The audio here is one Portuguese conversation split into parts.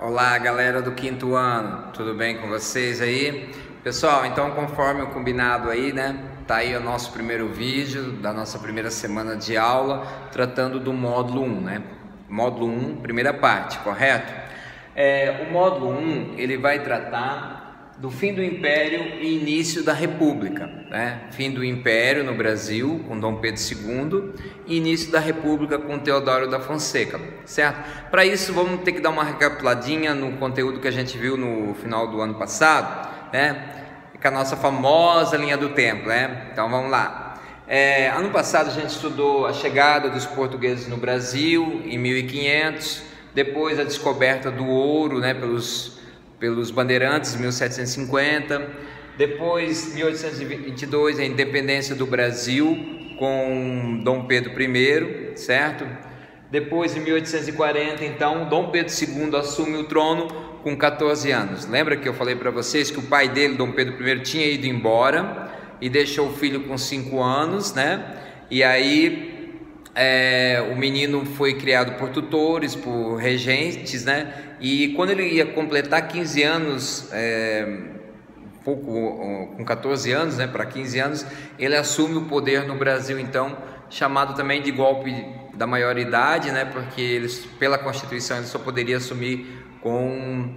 Olá, galera do quinto ano, tudo bem com vocês aí? Pessoal, então conforme o combinado aí, né? Tá aí o nosso primeiro vídeo da nossa primeira semana de aula, tratando do módulo 1, né? Módulo 1, primeira parte, correto? O módulo 1, ele vai tratar do fim do Império e início da República, né? Fim do Império no Brasil, com Dom Pedro II, e início da República com Teodoro da Fonseca, certo? Para isso, vamos ter que dar uma recapituladinha no conteúdo que a gente viu no final do ano passado, né? Com a nossa famosa linha do tempo, né? Então, vamos lá. Ano passado, a gente estudou a chegada dos portugueses no Brasil, em 1500, depois a descoberta do ouro, né, pelos bandeirantes, em 1750, depois 1822 a independência do Brasil com Dom Pedro I, certo? Depois em 1840 então Dom Pedro II assume o trono com 14 anos. Lembra que eu falei para vocês que o pai dele, Dom Pedro I, tinha ido embora e deixou o filho com 5 anos, né? E aí o menino foi criado por tutores, por regentes, né? E quando ele ia completar 15 anos, com 14 anos, né, para 15 anos, ele assume o poder no Brasil, então, chamado também de golpe da maioridade, né? Porque eles, pela Constituição, ele só poderia assumir com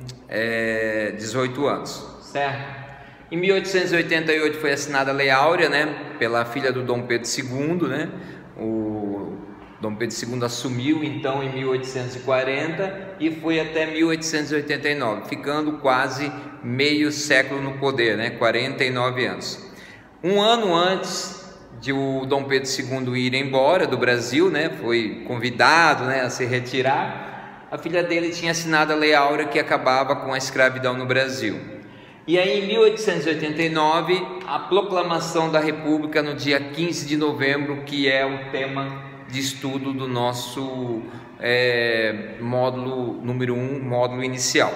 18 anos, certo? Em 1888 foi assinada a Lei Áurea, né, pela filha do Dom Pedro II, né? O Dom Pedro II assumiu então em 1840 e foi até 1889, ficando quase meio século no poder, né? 49 anos. Um ano antes de o Dom Pedro II ir embora do Brasil, né? Foi convidado, né, a se retirar. A filha dele tinha assinado a Lei Áurea que acabava com a escravidão no Brasil. E aí, em 1889, a proclamação da República no dia 15 de novembro, que é o tema de estudo do nosso módulo número 1, módulo inicial.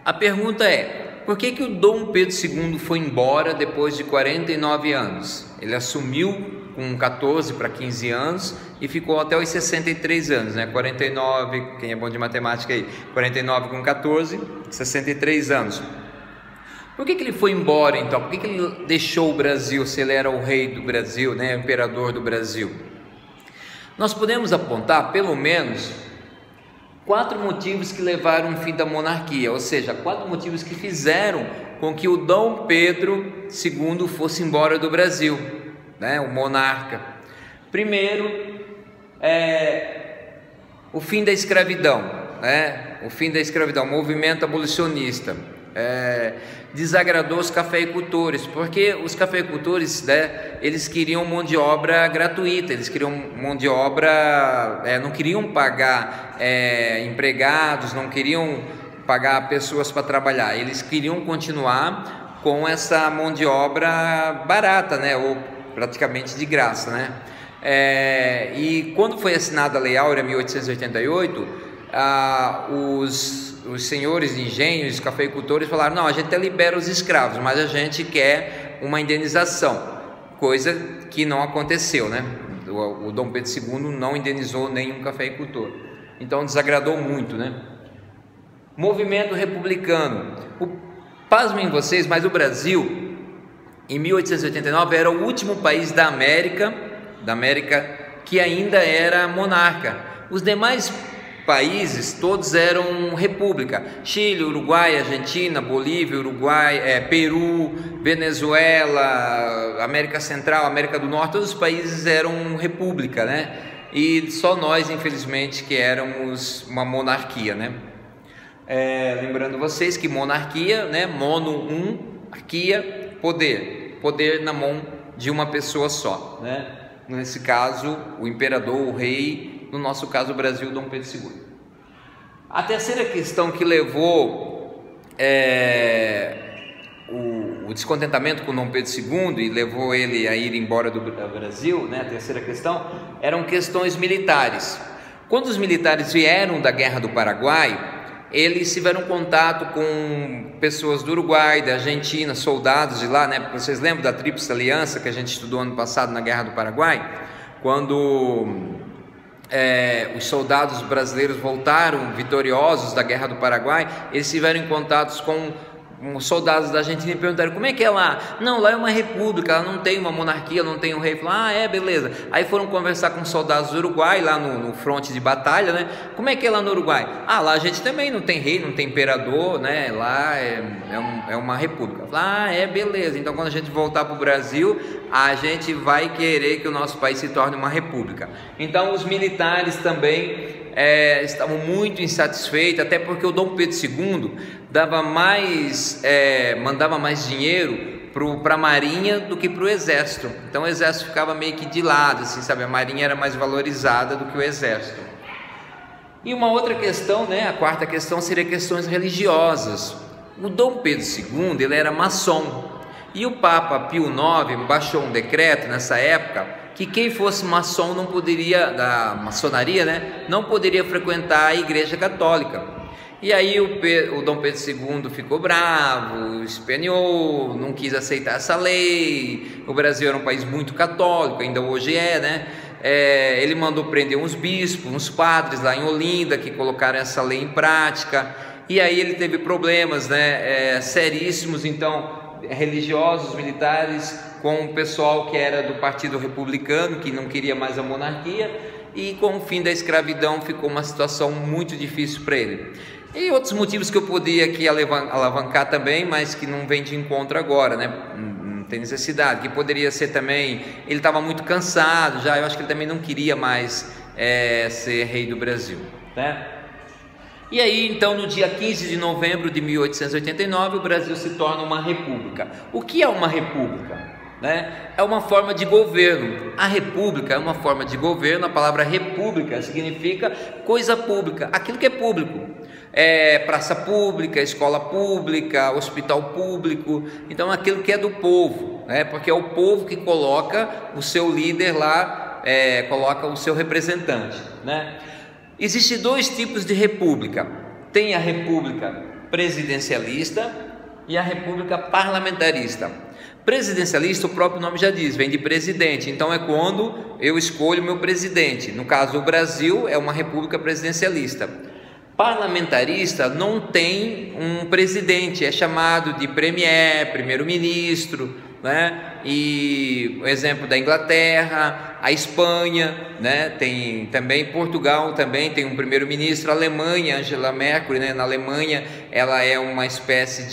A pergunta é: por que o Dom Pedro II foi embora depois de 49 anos? Ele assumiu com 14 para 15 anos e ficou até os 63 anos, né? 49, quem é bom de matemática aí, 49 com 14, 63 anos. Por que ele foi embora então? Por que ele deixou o Brasil, se ele era o rei do Brasil, né? O imperador do Brasil? Nós podemos apontar pelo menos 4 motivos que levaram ao fim da monarquia, ou seja, 4 motivos que fizeram com que o Dom Pedro II fosse embora do Brasil, né? O monarca. Primeiro, o fim da escravidão, né? O fim da escravidão, movimento abolicionista. Desagradou os cafeicultores, porque os cafeicultores, né, eles queriam mão de obra gratuita, eles queriam mão de obra, não queriam pagar empregados, não queriam pagar pessoas para trabalhar, eles queriam continuar com essa mão de obra barata, né, ou praticamente de graça, né? E quando foi assinada a Lei Áurea em 1888, os senhores de engenho, os cafeicultores falaram: não, a gente até libera os escravos, mas a gente quer uma indenização, coisa que não aconteceu, né? O Dom Pedro II não indenizou nenhum cafeicultor, então desagradou muito, né? Movimento republicano. Pasmem vocês, mas o Brasil, em 1889, era o último país da América que ainda era monarca. Os demais países todos eram república: Chile, Uruguai, Argentina, Bolívia, Uruguai, Peru, Venezuela, América Central, América do Norte, todos os países eram república, né? E só nós, infelizmente, que éramos uma monarquia, né? Lembrando vocês que monarquia, né? Arquia, poder na mão de uma pessoa só, né? Nesse caso, o imperador, o rei, no nosso caso o Brasil, Dom Pedro II. A terceira questão que levou o descontentamento com Dom Pedro II e levou ele a ir embora do Brasil, né? A terceira questão eram questões militares. Quando os militares vieram da Guerra do Paraguai, eles tiveram contato com pessoas do Uruguai, da Argentina, soldados de lá, né? Vocês lembram da Tríplice Aliança que a gente estudou ano passado na Guerra do Paraguai? Quando os soldados brasileiros voltaram vitoriosos da Guerra do Paraguai, eles tiveram em contatos com os soldados da Argentina e perguntaram: como é que é lá? Não, lá é uma república, ela não tem uma monarquia, não tem um rei. Falaram: beleza. Aí foram conversar com os soldados do Uruguai, lá no fronte de batalha, né? Como é que é lá no Uruguai? Lá a gente também não tem rei, não tem imperador, né? Lá é uma república. Falaram: beleza. Então quando a gente voltar para o Brasil, a gente vai querer que o nosso país se torne uma república. Então os militares também estavam muito insatisfeitos, até porque o Dom Pedro II mandava mais dinheiro para a marinha do que para o exército. Então o exército ficava meio que de lado, assim, sabe? A marinha era mais valorizada do que o exército. E uma outra questão, né? A quarta questão seria questões religiosas. O Dom Pedro II, ele era maçom, e o Papa Pio IX baixou um decreto nessa época que quem fosse maçom não poderia, da maçonaria, né, não poderia frequentar a Igreja Católica. E aí o Dom Pedro II ficou bravo, esperneou, não quis aceitar essa lei. O Brasil era um país muito católico, ainda hoje né? Ele mandou prender uns bispos, uns padres lá em Olinda que colocaram essa lei em prática. E aí ele teve problemas, né, seríssimos, então, religiosos, militares, com o pessoal que era do Partido Republicano, que não queria mais a monarquia, e com o fim da escravidão ficou uma situação muito difícil para ele. E outros motivos que eu podia aqui alavancar também, mas que não vem de encontro agora, né? Não tem necessidade, que poderia ser também, ele estava muito cansado já, eu acho que ele também não queria mais ser rei do Brasil, né? E aí, então, no dia 15 de novembro de 1889, o Brasil se torna uma república. O que é uma república? Né? É uma forma de governo. A república é uma forma de governo. A palavra república significa coisa pública, aquilo que é público. Praça pública, escola pública, hospital público. Então, aquilo que é do povo, né? Porque é o povo que coloca o seu líder lá, coloca o seu representante, né? Existem dois tipos de república. Tem a república presidencialista e a república parlamentarista. Presidencialista, o próprio nome já diz, vem de presidente. Então é quando eu escolho meu presidente. No caso do Brasil, é uma república presidencialista. Parlamentarista não tem um presidente, é chamado de premier, primeiro-ministro, né? E o exemplo da Inglaterra, a Espanha, né? Tem também Portugal, também tem um primeiro-ministro. A Alemanha, Angela Merkel, né? Na Alemanha ela é uma espécie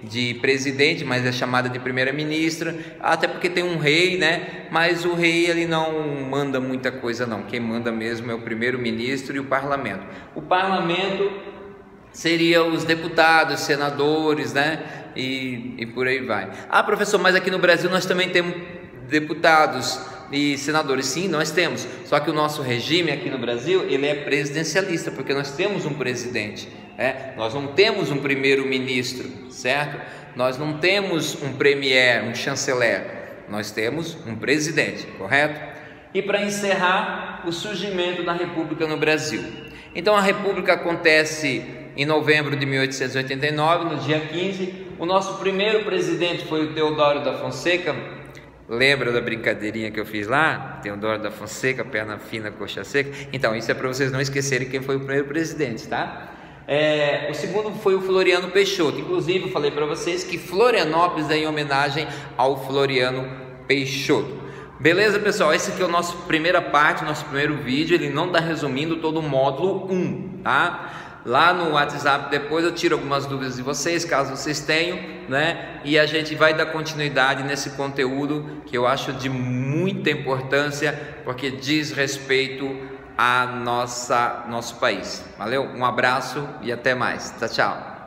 de presidente, mas é chamada de primeira-ministra, até porque tem um rei, né? Mas o rei ele não manda muita coisa não, quem manda mesmo é o primeiro-ministro e o parlamento. O parlamento seria os deputados, senadores, né? E por aí vai. Professor, mas aqui no Brasil nós também temos deputados e senadores. Sim, nós temos, só que o nosso regime aqui no Brasil, ele é presidencialista, porque nós temos um presidente, nós não temos um primeiro-ministro, certo? Nós não temos um premier, um chanceler, nós temos um presidente, correto? E para encerrar, o surgimento da República no Brasil. Então a República acontece em novembro de 1889, no dia 15, o nosso primeiro presidente foi o Teodoro da Fonseca. Lembra da brincadeirinha que eu fiz lá? Teodoro da Fonseca, perna fina, coxa seca. Então, isso é para vocês não esquecerem quem foi o primeiro presidente, tá? O segundo foi o Floriano Peixoto. Inclusive, eu falei para vocês que Florianópolis é em homenagem ao Floriano Peixoto. Beleza, pessoal? Esse aqui é o nosso primeira parte, nosso primeiro vídeo. Ele não está resumindo todo o módulo 1, tá? Lá no WhatsApp depois eu tiro algumas dúvidas de vocês, caso vocês tenham, né? E a gente vai dar continuidade nesse conteúdo que eu acho de muita importância, porque diz respeito a nosso país. Valeu? Um abraço e até mais. Tchau, tchau.